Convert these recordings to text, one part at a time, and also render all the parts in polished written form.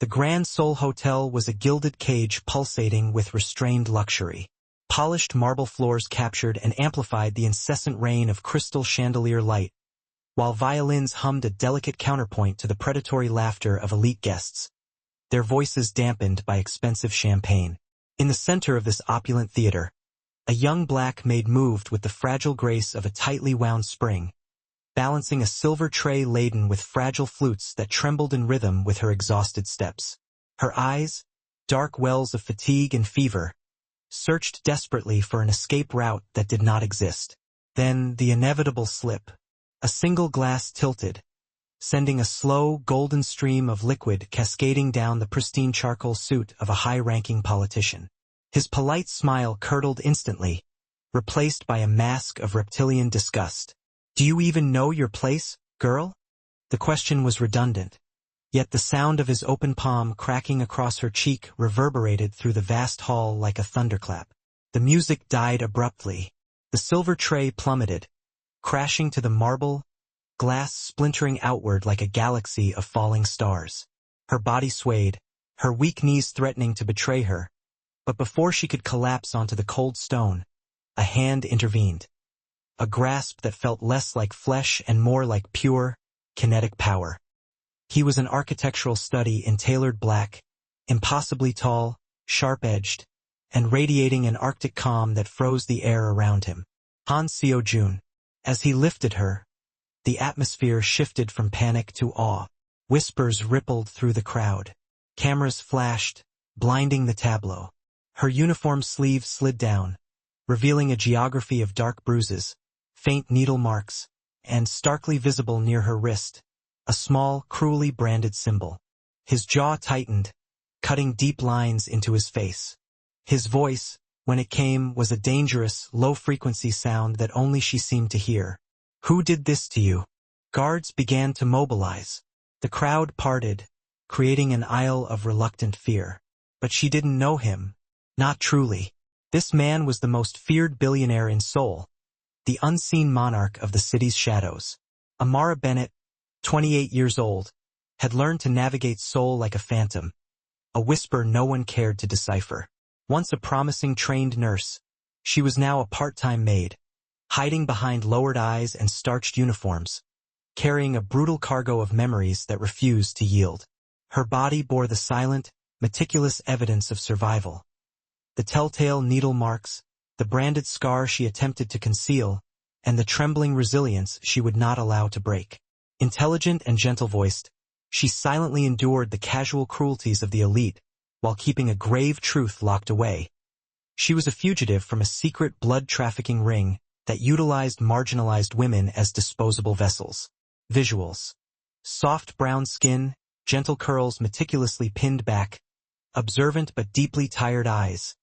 The Grand Seoul Hotel was a gilded cage pulsating with restrained luxury. Polished marble floors captured and amplified the incessant rain of crystal chandelier light, while violins hummed a delicate counterpoint to the predatory laughter of elite guests, their voices dampened by expensive champagne. In the center of this opulent theater, a young black maid moved with the fragile grace of a tightly wound spring, balancing a silver tray laden with fragile flutes that trembled in rhythm with her exhausted steps. Her eyes, dark wells of fatigue and fever, searched desperately for an escape route that did not exist. Then the inevitable slip. A single glass tilted, sending a slow, golden stream of liquid cascading down the pristine charcoal suit of a high-ranking politician. His polite smile curdled instantly, replaced by a mask of reptilian disgust. "Do you even know your place, girl?" The question was redundant, yet the sound of his open palm cracking across her cheek reverberated through the vast hall like a thunderclap. The music died abruptly. The silver tray plummeted, crashing to the marble, glass splintering outward like a galaxy of falling stars. Her body swayed, her weak knees threatening to betray her, but before she could collapse onto the cold stone, a hand intervened. A grasp that felt less like flesh and more like pure, kinetic power. He was an architectural study in tailored black, impossibly tall, sharp-edged, and radiating an arctic calm that froze the air around him. Han Seo-jun. As he lifted her, the atmosphere shifted from panic to awe. Whispers rippled through the crowd. Cameras flashed, blinding the tableau. Her uniform sleeve slid down, revealing a geography of dark bruises, faint needle marks, and starkly visible near her wrist, a small, cruelly branded symbol. His jaw tightened, cutting deep lines into his face. His voice, when it came, was a dangerous, low-frequency sound that only she seemed to hear. "Who did this to you?" Guards began to mobilize. The crowd parted, creating an aisle of reluctant fear. But she didn't know him. Not truly. This man was the most feared billionaire in Seoul, the unseen monarch of the city's shadows. Amara Bennett, 28 years old, had learned to navigate Seoul like a phantom, a whisper no one cared to decipher. Once a promising trained nurse, she was now a part-time maid, hiding behind lowered eyes and starched uniforms, carrying a brutal cargo of memories that refused to yield. Her body bore the silent, meticulous evidence of survival. The telltale needle marks, the branded scar she attempted to conceal, and the trembling resilience she would not allow to break. Intelligent and gentle-voiced, she silently endured the casual cruelties of the elite, while keeping a grave truth locked away. She was a fugitive from a secret blood-trafficking ring that utilized marginalized women as disposable vessels. Visuals. Soft brown skin, gentle curls meticulously pinned back, observant but deeply tired eyes.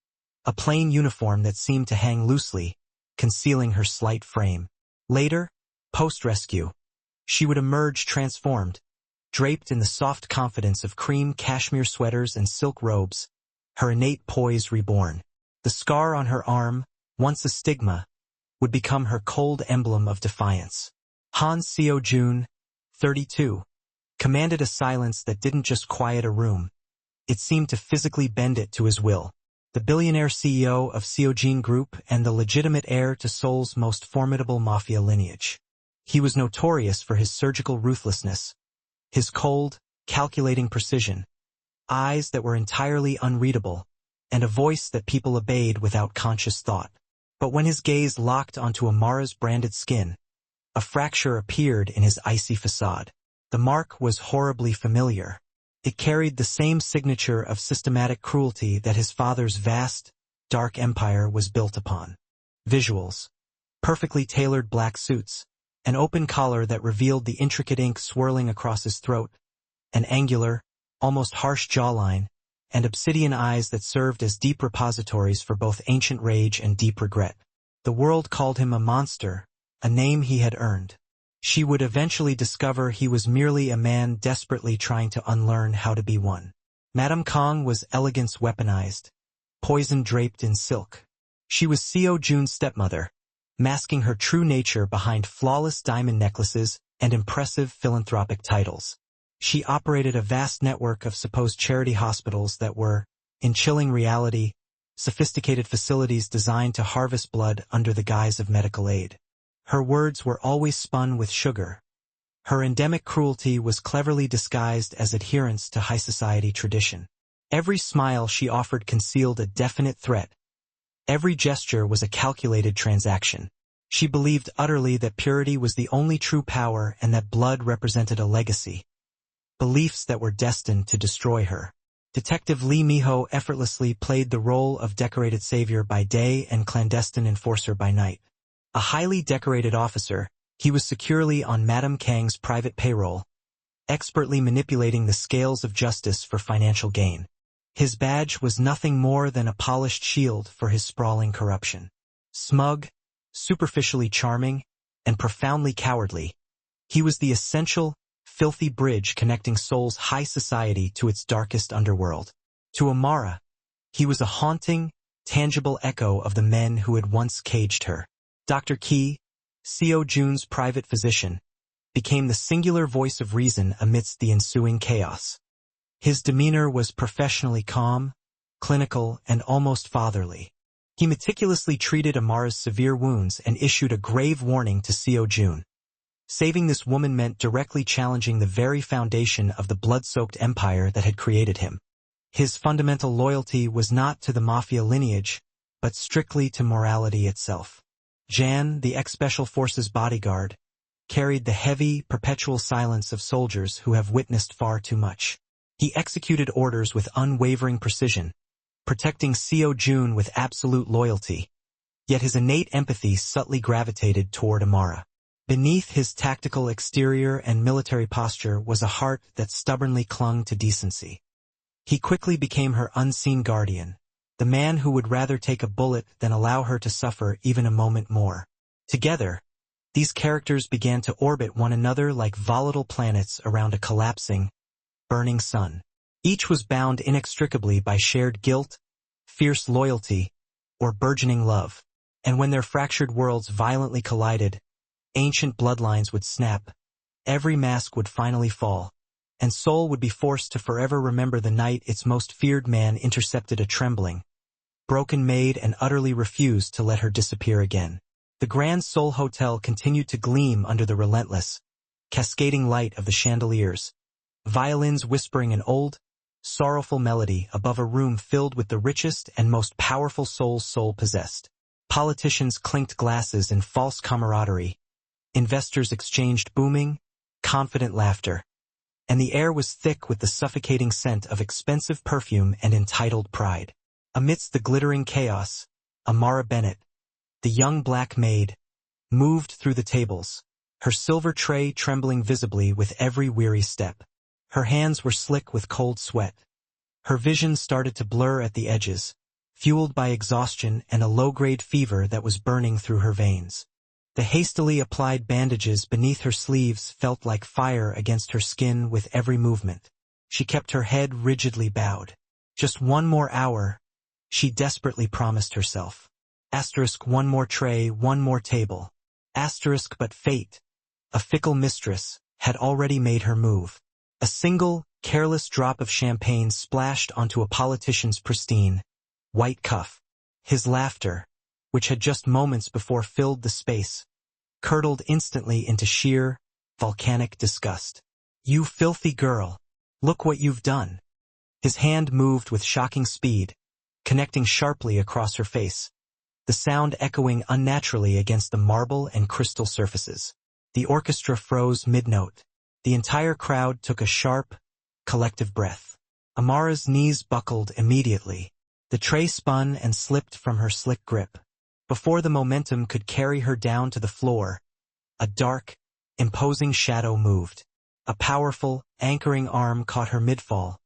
A plain uniform that seemed to hang loosely, concealing her slight frame. Later, post-rescue, she would emerge transformed, draped in the soft confidence of cream cashmere sweaters and silk robes, her innate poise reborn. The scar on her arm, once a stigma, would become her cold emblem of defiance. Han Seo-jun, 32, commanded a silence that didn't just quiet a room. It seemed to physically bend it to his will. The billionaire CEO of Seo-jin Group and the legitimate heir to Seoul's most formidable mafia lineage. He was notorious for his surgical ruthlessness, his cold, calculating precision, eyes that were entirely unreadable, and a voice that people obeyed without conscious thought. But when his gaze locked onto Amara's branded skin, a fracture appeared in his icy facade. The mark was horribly familiar. It carried the same signature of systematic cruelty that his father's vast, dark empire was built upon. Visuals. Perfectly tailored black suits, an open collar that revealed the intricate ink swirling across his throat, an angular, almost harsh jawline, and obsidian eyes that served as deep repositories for both ancient rage and deep regret. The world called him a monster, a name he had earned. She would eventually discover he was merely a man desperately trying to unlearn how to be one. Madame Kong was elegance weaponized, poison draped in silk. She was Seo-jun's stepmother, masking her true nature behind flawless diamond necklaces and impressive philanthropic titles. She operated a vast network of supposed charity hospitals that were, in chilling reality, sophisticated facilities designed to harvest blood under the guise of medical aid. Her words were always spun with sugar. Her endemic cruelty was cleverly disguised as adherence to high society tradition. Every smile she offered concealed a definite threat. Every gesture was a calculated transaction. She believed utterly that purity was the only true power and that blood represented a legacy. Beliefs that were destined to destroy her. Detective Lee Miho effortlessly played the role of decorated savior by day and clandestine enforcer by night. A highly decorated officer, he was securely on Madame Kang's private payroll, expertly manipulating the scales of justice for financial gain. His badge was nothing more than a polished shield for his sprawling corruption. Smug, superficially charming, and profoundly cowardly, he was the essential, filthy bridge connecting Seoul's high society to its darkest underworld. To Amara, he was a haunting, tangible echo of the men who had once caged her. Dr. Ki, Seo Jun's private physician, became the singular voice of reason amidst the ensuing chaos. His demeanor was professionally calm, clinical, and almost fatherly. He meticulously treated Amara's severe wounds and issued a grave warning to Seo Jun. Saving this woman meant directly challenging the very foundation of the blood-soaked empire that had created him. His fundamental loyalty was not to the Mafia lineage, but strictly to morality itself. Jan, the ex-Special Forces bodyguard, carried the heavy, perpetual silence of soldiers who have witnessed far too much. He executed orders with unwavering precision, protecting Seo Jun with absolute loyalty. Yet his innate empathy subtly gravitated toward Amara. Beneath his tactical exterior and military posture was a heart that stubbornly clung to decency. He quickly became her unseen guardian, the man who would rather take a bullet than allow her to suffer even a moment more. Together, these characters began to orbit one another like volatile planets around a collapsing, burning sun. Each was bound inextricably by shared guilt, fierce loyalty, or burgeoning love. And when their fractured worlds violently collided, ancient bloodlines would snap, every mask would finally fall, and Seoul would be forced to forever remember the night its most feared man intercepted a trembling, broken maid and utterly refused to let her disappear again. The Grand Seoul Hotel continued to gleam under the relentless, cascading light of the chandeliers, violins whispering an old, sorrowful melody above a room filled with the richest and most powerful souls Seoul possessed. Politicians clinked glasses in false camaraderie. Investors exchanged booming, confident laughter. And the air was thick with the suffocating scent of expensive perfume and entitled pride. Amidst the glittering chaos, Amara Bennett, the young black maid, moved through the tables, her silver tray trembling visibly with every weary step. Her hands were slick with cold sweat. Her vision started to blur at the edges, fueled by exhaustion and a low-grade fever that was burning through her veins. The hastily applied bandages beneath her sleeves felt like fire against her skin with every movement. She kept her head rigidly bowed. Just one more hour, she desperately promised herself. Asterisk one more tray, one more table. Asterisk but fate, a fickle mistress, had already made her move. A single, careless drop of champagne splashed onto a politician's pristine, white cuff. His laughter, which had just moments before filled the space, curdled instantly into sheer, volcanic disgust. "You filthy girl! Look what you've done!" His hand moved with shocking speed, connecting sharply across her face, the sound echoing unnaturally against the marble and crystal surfaces. The orchestra froze mid-note. The entire crowd took a sharp, collective breath. Amara's knees buckled immediately. The tray spun and slipped from her slick grip. Before the momentum could carry her down to the floor, a dark, imposing shadow moved. A powerful, anchoring arm caught her mid-fall,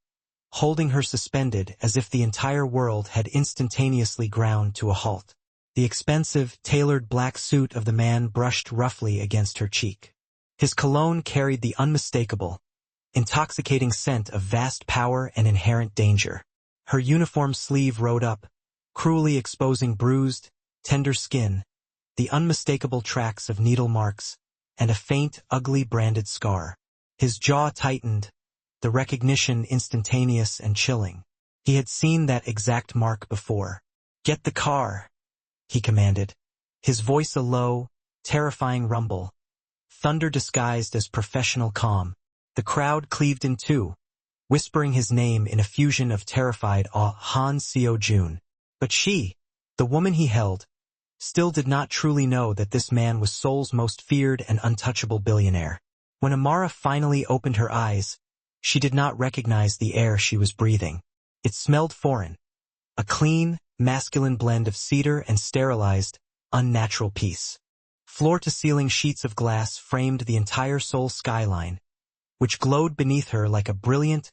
holding her suspended as if the entire world had instantaneously ground to a halt. The expensive, tailored black suit of the man brushed roughly against her cheek. His cologne carried the unmistakable, intoxicating scent of vast power and inherent danger. Her uniform sleeve rode up, cruelly exposing bruised, tender skin, the unmistakable tracks of needle marks, and a faint, ugly branded scar. His jaw tightened, the recognition instantaneous and chilling. He had seen that exact mark before. "Get the car," he commanded. His voice a low, terrifying rumble. Thunder disguised as professional calm. The crowd cleaved in two, whispering his name in a fusion of terrified awe. Han Seo-jun. But she, the woman he held, still did not truly know that this man was Seoul's most feared and untouchable billionaire. When Amara finally opened her eyes, she did not recognize the air she was breathing. It smelled foreign. A clean, masculine blend of cedar and sterilized, unnatural peace. Floor-to-ceiling sheets of glass framed the entire Seoul skyline, which glowed beneath her like a brilliant,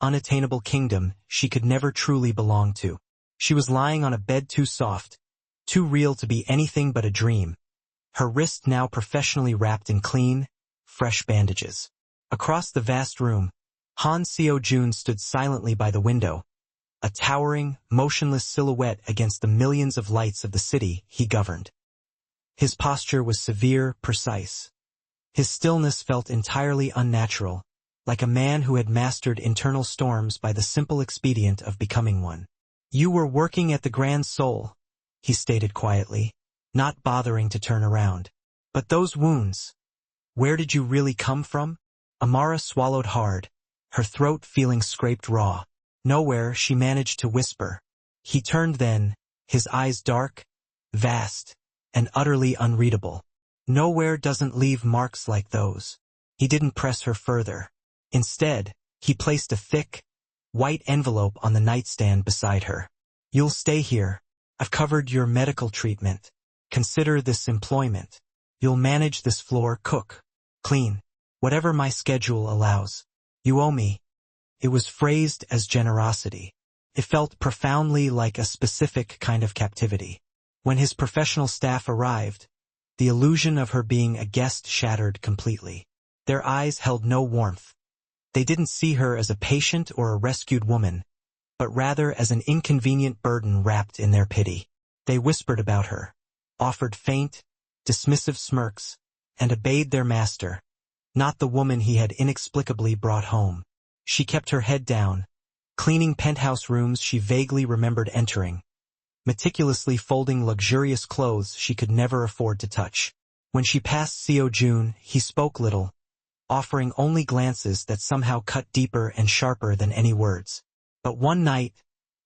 unattainable kingdom she could never truly belong to. She was lying on a bed too soft, too real to be anything but a dream, her wrist now professionally wrapped in clean, fresh bandages. Across the vast room, Han Seo-jun stood silently by the window, a towering, motionless silhouette against the millions of lights of the city he governed. His posture was severe, precise. His stillness felt entirely unnatural, like a man who had mastered internal storms by the simple expedient of becoming one. "You were working at the Grand Seoul," he stated quietly, not bothering to turn around. "But those wounds, where did you really come from?" Amara swallowed hard, her throat feeling scraped raw. "Nowhere," she managed to whisper. He turned then, his eyes dark, vast, and utterly unreadable. "Nowhere doesn't leave marks like those." He didn't press her further. Instead, he placed a thick, white envelope on the nightstand beside her. "You'll stay here. I've covered your medical treatment. Consider this employment. You'll manage this floor, cook, clean, whatever my schedule allows. You owe me." It was phrased as generosity. It felt profoundly like a specific kind of captivity. When his professional staff arrived, the illusion of her being a guest shattered completely. Their eyes held no warmth. They didn't see her as a patient or a rescued woman, but rather as an inconvenient burden wrapped in their pity. They whispered about her, offered faint, dismissive smirks, and obeyed their master, not the woman he had inexplicably brought home. She kept her head down, cleaning penthouse rooms she vaguely remembered entering, meticulously folding luxurious clothes she could never afford to touch. When she passed Seo-jun, he spoke little, offering only glances that somehow cut deeper and sharper than any words. But one night,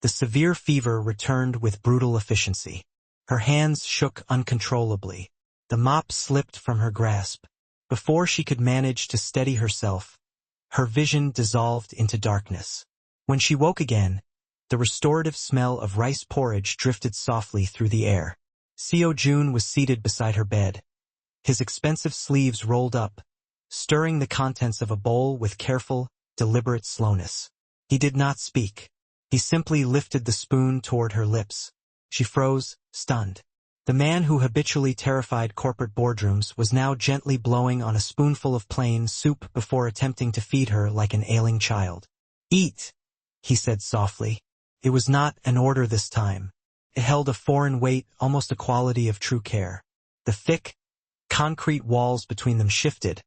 the severe fever returned with brutal efficiency. Her hands shook uncontrollably. The mop slipped from her grasp. Before she could manage to steady herself, her vision dissolved into darkness. When she woke again, the restorative smell of rice porridge drifted softly through the air. Seo-jun was seated beside her bed, his expensive sleeves rolled up, stirring the contents of a bowl with careful, deliberate slowness. He did not speak. He simply lifted the spoon toward her lips. She froze, stunned. The man who habitually terrified corporate boardrooms was now gently blowing on a spoonful of plain soup before attempting to feed her like an ailing child. "Eat," he said softly. It was not an order this time. It held a foreign weight, almost a quality of true care. The thick, concrete walls between them shifted,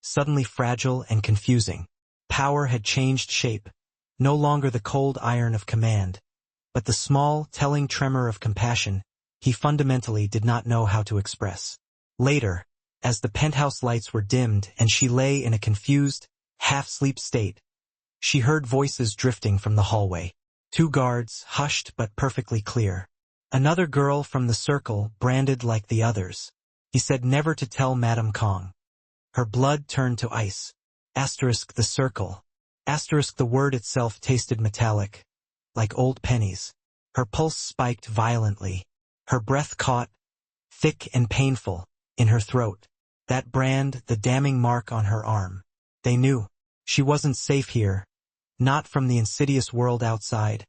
suddenly fragile and confusing. Power had changed shape, no longer the cold iron of command, but the small, telling tremor of compassion he fundamentally did not know how to express. Later, as the penthouse lights were dimmed and she lay in a confused, half-sleep state, she heard voices drifting from the hallway. 2 guards, hushed but perfectly clear. Another girl from the circle, branded like the others. He said never to tell Madame Kong. Her blood turned to ice. Asterisk the circle. Asterisk the word itself tasted metallic, like old pennies. Her pulse spiked violently. Her breath caught, thick and painful, in her throat. That brand, the damning mark on her arm. They knew. She wasn't safe here. Not from the insidious world outside.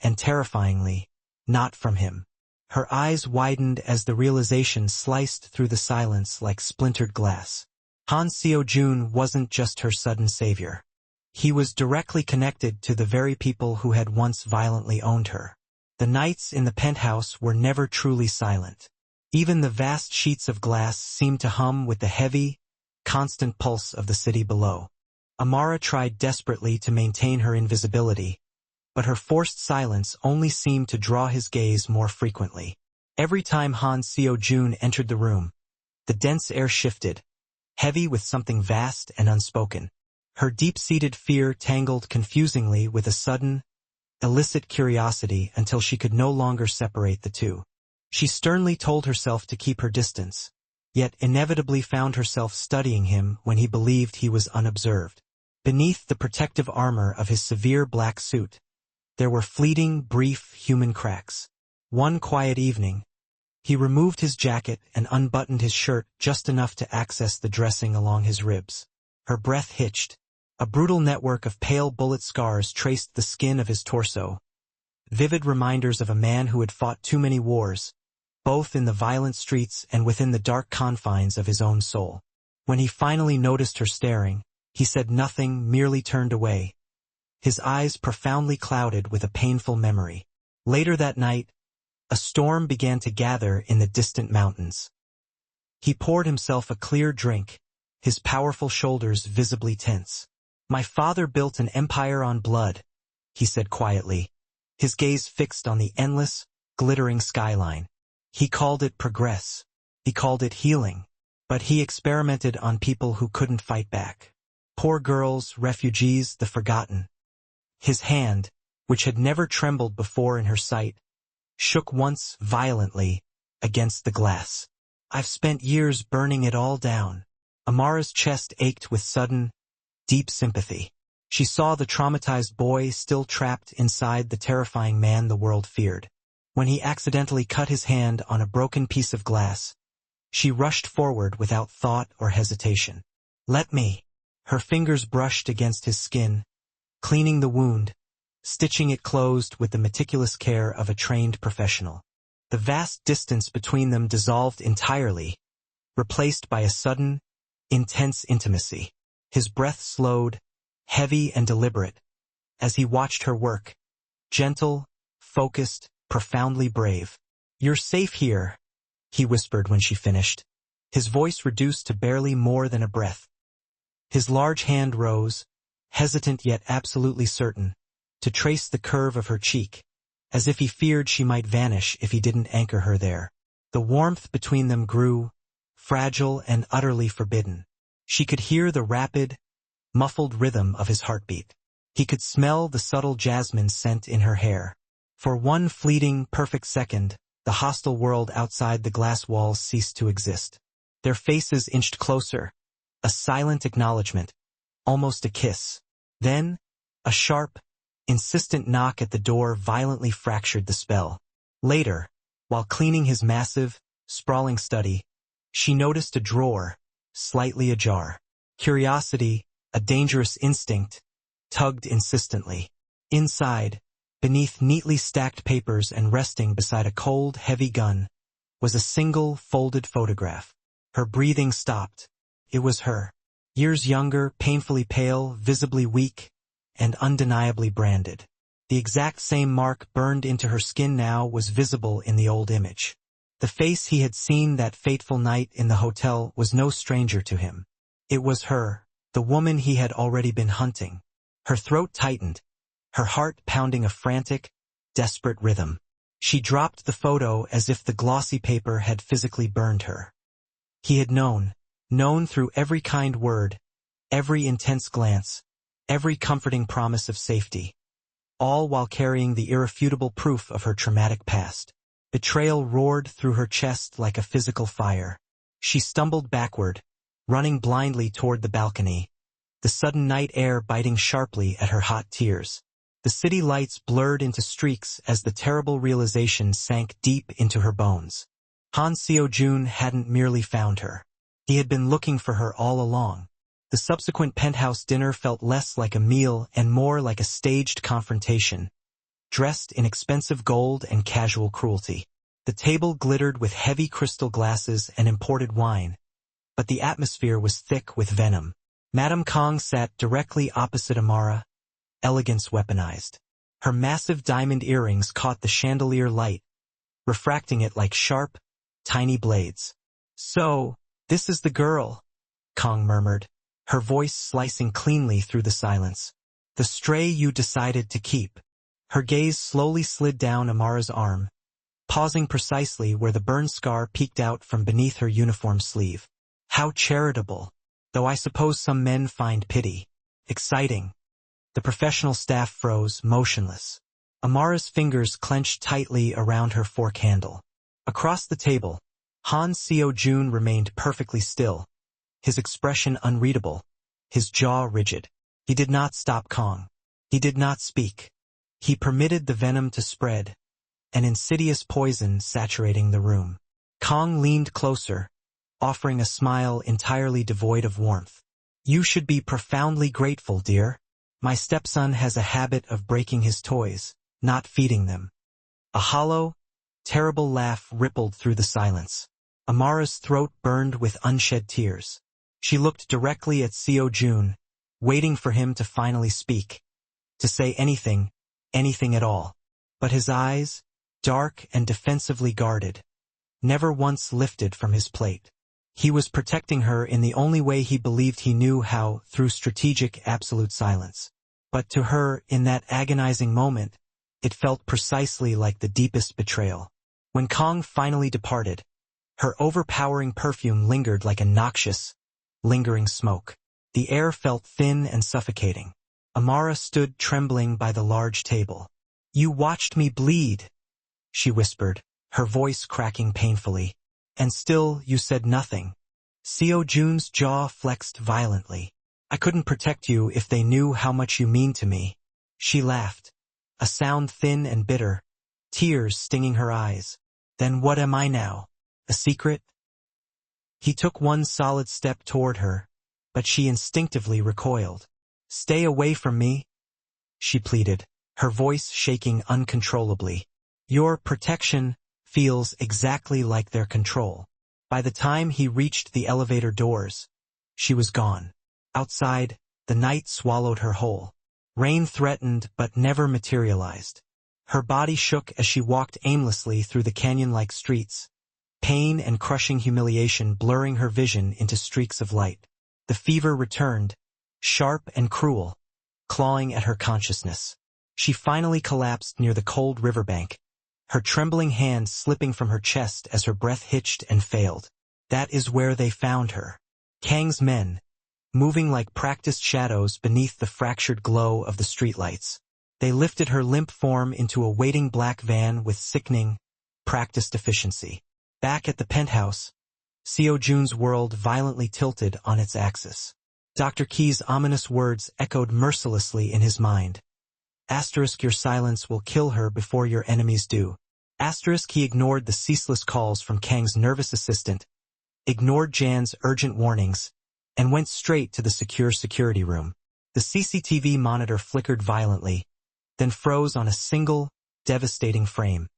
And terrifyingly, not from him. Her eyes widened as the realization sliced through the silence like splintered glass. Han Seo-jun wasn't just her sudden savior. He was directly connected to the very people who had once violently owned her. The nights in the penthouse were never truly silent. Even the vast sheets of glass seemed to hum with the heavy, constant pulse of the city below. Amara tried desperately to maintain her invisibility, but her forced silence only seemed to draw his gaze more frequently. Every time Han Seo-jun entered the room, the dense air shifted, heavy with something vast and unspoken. Her deep-seated fear tangled confusingly with a sudden, illicit curiosity until she could no longer separate the two. She sternly told herself to keep her distance, yet inevitably found herself studying him when he believed he was unobserved. Beneath the protective armor of his severe black suit, there were fleeting, brief human cracks. One quiet evening, he removed his jacket and unbuttoned his shirt just enough to access the dressing along his ribs. Her breath hitched. A brutal network of pale bullet scars traced the skin of his torso, vivid reminders of a man who had fought too many wars, both in the violent streets and within the dark confines of his own soul. When he finally noticed her staring, he said nothing, merely turned away, his eyes profoundly clouded with a painful memory. Later that night, a storm began to gather in the distant mountains. He poured himself a clear drink, his powerful shoulders visibly tense. "My father built an empire on blood," he said quietly, his gaze fixed on the endless, glittering skyline. He called it progress. He called it healing. But he experimented on people who couldn't fight back. Poor girls, refugees, the forgotten. His hand, which had never trembled before in her sight, shook once violently against the glass. "I've spent years burning it all down." Amara's chest ached with sudden, deep sympathy. She saw the traumatized boy still trapped inside the terrifying man the world feared. When he accidentally cut his hand on a broken piece of glass, she rushed forward without thought or hesitation. "Let me." Her fingers brushed against his skin, cleaning the wound, stitching it closed with the meticulous care of a trained professional. The vast distance between them dissolved entirely, replaced by a sudden, intense intimacy. His breath slowed, heavy and deliberate, as he watched her work, gentle, focused, profoundly brave. "You're safe here," he whispered when she finished, his voice reduced to barely more than a breath. His large hand rose, hesitant yet absolutely certain, to trace the curve of her cheek, as if he feared she might vanish if he didn't anchor her there. The warmth between them grew, fragile and utterly forbidden. She could hear the rapid, muffled rhythm of his heartbeat. He could smell the subtle jasmine scent in her hair. For one fleeting, perfect second, the hostile world outside the glass walls ceased to exist. Their faces inched closer, a silent acknowledgement, almost a kiss. Then, a sharp, insistent knock at the door violently fractured the spell. Later, while cleaning his massive, sprawling study, she noticed a drawer, slightly ajar. Curiosity, a dangerous instinct, tugged insistently. Inside, beneath neatly stacked papers and resting beside a cold, heavy gun, was a single, folded photograph. Her breathing stopped. It was her. Years younger, painfully pale, visibly weak, and undeniably branded. The exact same mark burned into her skin now was visible in the old image. The face he had seen that fateful night in the hotel was no stranger to him. It was her, the woman he had already been hunting. Her throat tightened, her heart pounding a frantic, desperate rhythm. She dropped the photo as if the glossy paper had physically burned her. He had known through every kind word, every intense glance, every comforting promise of safety, all while carrying the irrefutable proof of her traumatic past. Betrayal roared through her chest like a physical fire. She stumbled backward, running blindly toward the balcony, the sudden night air biting sharply at her hot tears. The city lights blurred into streaks as the terrible realization sank deep into her bones. Han Seo-jun hadn't merely found her. He had been looking for her all along. The subsequent penthouse dinner felt less like a meal and more like a staged confrontation, dressed in expensive gold and casual cruelty. The table glittered with heavy crystal glasses and imported wine, but the atmosphere was thick with venom. Madame Kong sat directly opposite Amara, elegance weaponized. Her massive diamond earrings caught the chandelier light, refracting it like sharp, tiny blades. "So, this is the girl," Kong murmured, her voice slicing cleanly through the silence. "The stray you decided to keep." Her gaze slowly slid down Amara's arm, pausing precisely where the burn scar peeked out from beneath her uniform sleeve. "How charitable. Though I suppose some men find pity exciting." The professional staff froze, motionless. Amara's fingers clenched tightly around her fork handle. Across the table, Han Seo-jun remained perfectly still, his expression unreadable, his jaw rigid. He did not stop Kong. He did not speak. He permitted the venom to spread, an insidious poison saturating the room. Kong leaned closer, offering a smile entirely devoid of warmth. "You should be profoundly grateful, dear. My stepson has a habit of breaking his toys, not feeding them." A hollow, terrible laugh rippled through the silence. Amara's throat burned with unshed tears. She looked directly at Seo-jun, waiting for him to finally speak, to say anything at all. But his eyes, dark and defensively guarded, never once lifted from his plate. He was protecting her in the only way he believed he knew how, through strategic absolute silence. But to her, in that agonizing moment, it felt precisely like the deepest betrayal. When Kong finally departed, her overpowering perfume lingered like a noxious, lingering smoke. The air felt thin and suffocating. Amara stood trembling by the large table. "You watched me bleed," she whispered, her voice cracking painfully. "And still you said nothing." Seo-jun's jaw flexed violently. "I couldn't protect you if they knew how much you mean to me." She laughed, a sound thin and bitter, tears stinging her eyes. "Then what am I now? A secret?" He took one solid step toward her, but she instinctively recoiled. "Stay away from me," she pleaded, her voice shaking uncontrollably. "Your protection feels exactly like their control." By the time he reached the elevator doors, she was gone. Outside, the night swallowed her whole. Rain threatened but never materialized. Her body shook as she walked aimlessly through the canyon-like streets, pain and crushing humiliation blurring her vision into streaks of light. The fever returned, sharp and cruel, clawing at her consciousness. She finally collapsed near the cold riverbank, her trembling hand slipping from her chest as her breath hitched and failed. That is where they found her. Kang's men, moving like practiced shadows beneath the fractured glow of the streetlights. They lifted her limp form into a waiting black van with sickening, practiced efficiency. Back at the penthouse, Seo-jun's world violently tilted on its axis. Dr. Key's ominous words echoed mercilessly in his mind. Asterisk, your silence will kill her before your enemies do. Asterisk, he ignored the ceaseless calls from Kang's nervous assistant, ignored Jan's urgent warnings, and went straight to the secure security room. The CCTV monitor flickered violently, then froze on a single, devastating frame.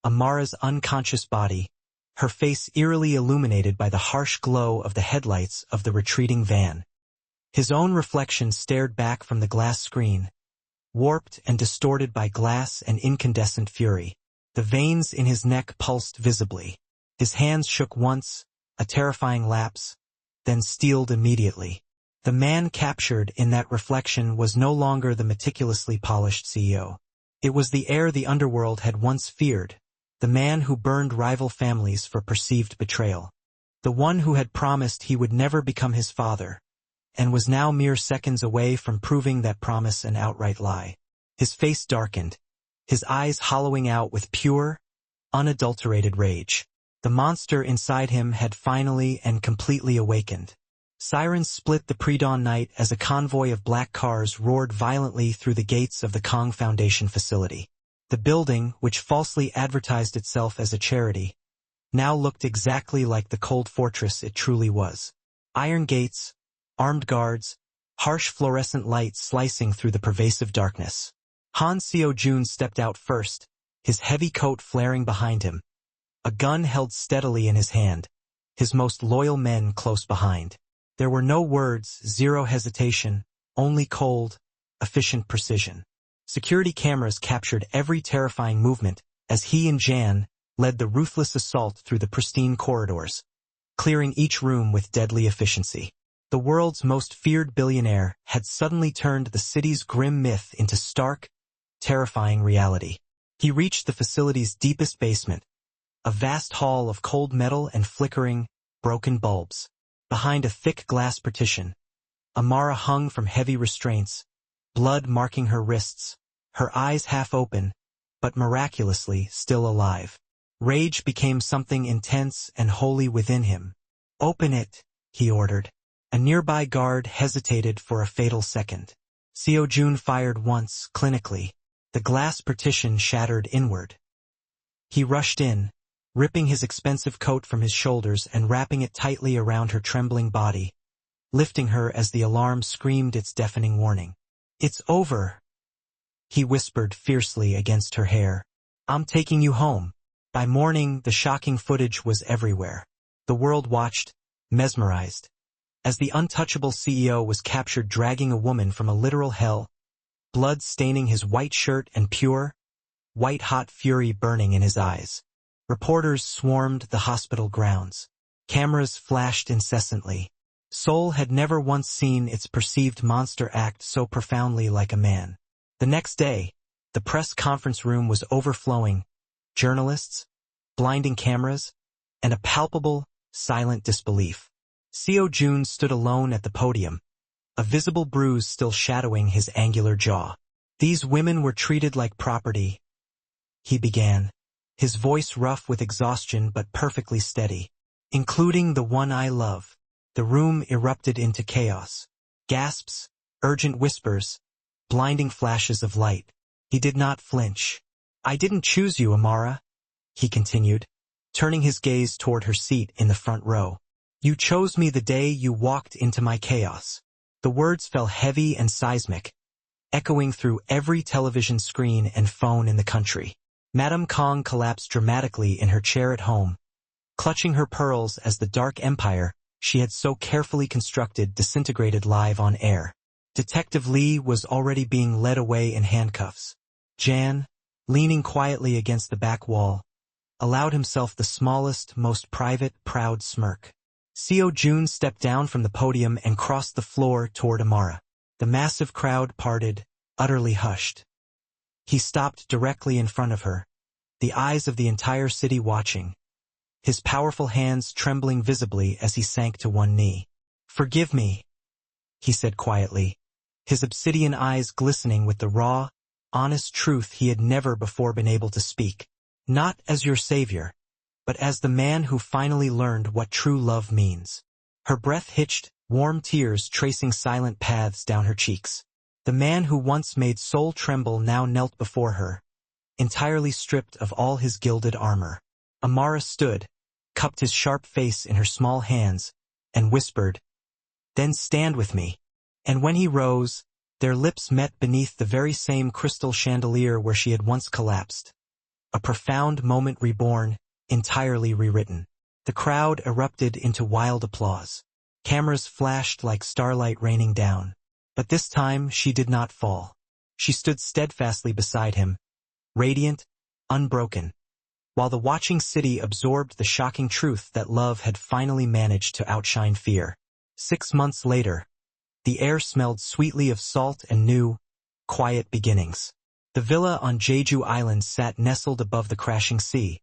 Amara's unconscious body, her face eerily illuminated by the harsh glow of the headlights of the retreating van. His own reflection stared back from the glass screen, warped and distorted by glass and incandescent fury. The veins in his neck pulsed visibly. His hands shook once, a terrifying lapse, then steeled immediately. The man captured in that reflection was no longer the meticulously polished CEO. It was the heir the underworld had once feared, the man who burned rival families for perceived betrayal. The one who had promised he would never become his father, and was now mere seconds away from proving that promise an outright lie. His face darkened, his eyes hollowing out with pure, unadulterated rage. The monster inside him had finally and completely awakened. Sirens split the pre-dawn night as a convoy of black cars roared violently through the gates of the Kong Foundation facility. The building, which falsely advertised itself as a charity, now looked exactly like the cold fortress it truly was. Iron gates, armed guards, harsh fluorescent lights slicing through the pervasive darkness. Han Seo-jun stepped out first, his heavy coat flaring behind him, a gun held steadily in his hand, his most loyal men close behind. There were no words, zero hesitation, only cold, efficient precision. Security cameras captured every terrifying movement as he and Jan led the ruthless assault through the pristine corridors, clearing each room with deadly efficiency. The world's most feared billionaire had suddenly turned the city's grim myth into stark, terrifying reality. He reached the facility's deepest basement, a vast hall of cold metal and flickering, broken bulbs. Behind a thick glass partition, Amara hung from heavy restraints, blood marking her wrists, her eyes half open, but miraculously still alive. Rage became something intense and holy within him. "Open it," he ordered. A nearby guard hesitated for a fatal second. Seo-jun fired once, clinically. The glass partition shattered inward. He rushed in, ripping his expensive coat from his shoulders and wrapping it tightly around her trembling body, lifting her as the alarm screamed its deafening warning. "It's over," he whispered fiercely against her hair. "I'm taking you home." By morning, the shocking footage was everywhere. The world watched, mesmerized, as the untouchable CEO was captured dragging a woman from a literal hell, blood staining his white shirt and pure, white-hot fury burning in his eyes. Reporters swarmed the hospital grounds. Cameras flashed incessantly. Seoul had never once seen its perceived monster act so profoundly like a man. The next day, the press conference room was overflowing, journalists, blinding cameras, and a palpable, silent disbelief. Seo-jun stood alone at the podium, a visible bruise still shadowing his angular jaw. "These women were treated like property," he began, his voice rough with exhaustion but perfectly steady. "Including the one I love." The room erupted into chaos. Gasps, urgent whispers, blinding flashes of light. He did not flinch. "I didn't choose you, Amara," he continued, turning his gaze toward her seat in the front row. "You chose me the day you walked into my chaos." The words fell heavy and seismic, echoing through every television screen and phone in the country. Madame Kong collapsed dramatically in her chair at home, clutching her pearls as the dark empire she had so carefully constructed disintegrated live on air. Detective Lee was already being led away in handcuffs. Jan, leaning quietly against the back wall, allowed himself the smallest, most private, proud smirk. Seo-jun stepped down from the podium and crossed the floor toward Amara. The massive crowd parted, utterly hushed. He stopped directly in front of her, the eyes of the entire city watching, his powerful hands trembling visibly as he sank to one knee. "Forgive me," he said quietly, his obsidian eyes glistening with the raw, honest truth he had never before been able to speak. "Not as your savior, but as the man who finally learned what true love means." Her breath hitched, warm tears tracing silent paths down her cheeks. The man who once made Seoul tremble now knelt before her, entirely stripped of all his gilded armor. Amara stood, cupped his sharp face in her small hands, and whispered, "Then stand with me." And when he rose, their lips met beneath the very same crystal chandelier where she had once collapsed. A profound moment reborn, entirely rewritten. The crowd erupted into wild applause. Cameras flashed like starlight raining down. But this time she did not fall. She stood steadfastly beside him, radiant, unbroken, while the watching city absorbed the shocking truth that love had finally managed to outshine fear. 6 months later, the air smelled sweetly of salt and new, quiet beginnings. The villa on Jeju Island sat nestled above the crashing sea,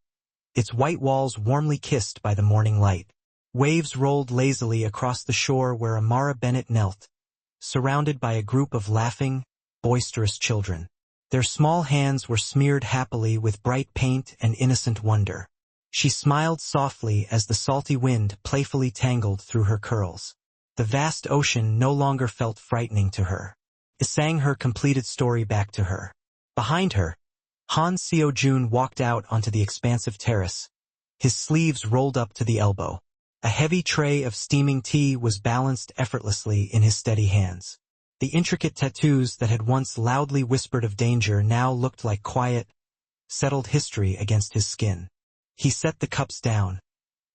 its white walls warmly kissed by the morning light. Waves rolled lazily across the shore where Amara Bennett knelt, surrounded by a group of laughing, boisterous children. Their small hands were smeared happily with bright paint and innocent wonder. She smiled softly as the salty wind playfully tangled through her curls. The vast ocean no longer felt frightening to her. It sang her completed story back to her. Behind her, Han Seo-jun walked out onto the expansive terrace, his sleeves rolled up to the elbow. A heavy tray of steaming tea was balanced effortlessly in his steady hands. The intricate tattoos that had once loudly whispered of danger now looked like quiet, settled history against his skin. He set the cups down,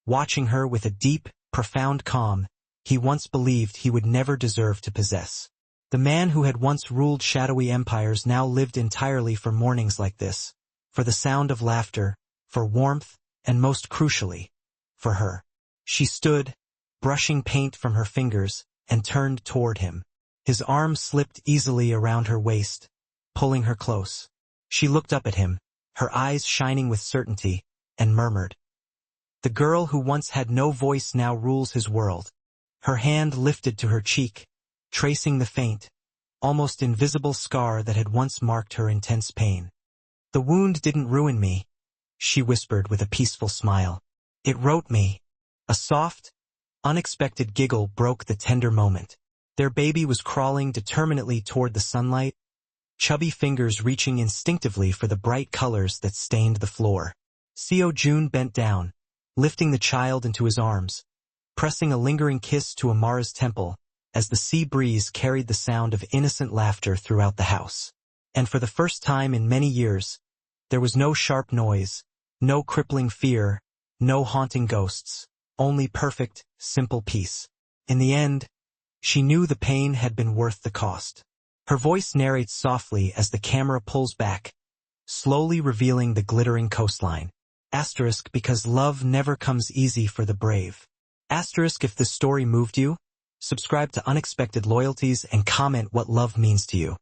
watching her with a deep, profound calm he once believed he would never deserve to possess. The man who had once ruled shadowy empires now lived entirely for mornings like this, for the sound of laughter, for warmth, and most crucially, for her. She stood, brushing paint from her fingers, and turned toward him. His arm slipped easily around her waist, pulling her close. She looked up at him, her eyes shining with certainty, and murmured. The girl who once had no voice now rules his world. Her hand lifted to her cheek, tracing the faint, almost invisible scar that had once marked her intense pain. The wound didn't ruin me, she whispered with a peaceful smile. It wrote me. A soft, unexpected giggle broke the tender moment. Their baby was crawling determinedly toward the sunlight, chubby fingers reaching instinctively for the bright colors that stained the floor. Seo Jun bent down, lifting the child into his arms, pressing a lingering kiss to Amara's temple as the sea breeze carried the sound of innocent laughter throughout the house. And for the first time in many years, there was no sharp noise, no crippling fear, no haunting ghosts, only perfect, simple peace. In the end, she knew the pain had been worth the cost. Her voice narrates softly as the camera pulls back, slowly revealing the glittering coastline. Asterisk because love never comes easy for the brave. Asterisk if this story moved you, subscribe to Unexpected Loyalties and comment what love means to you.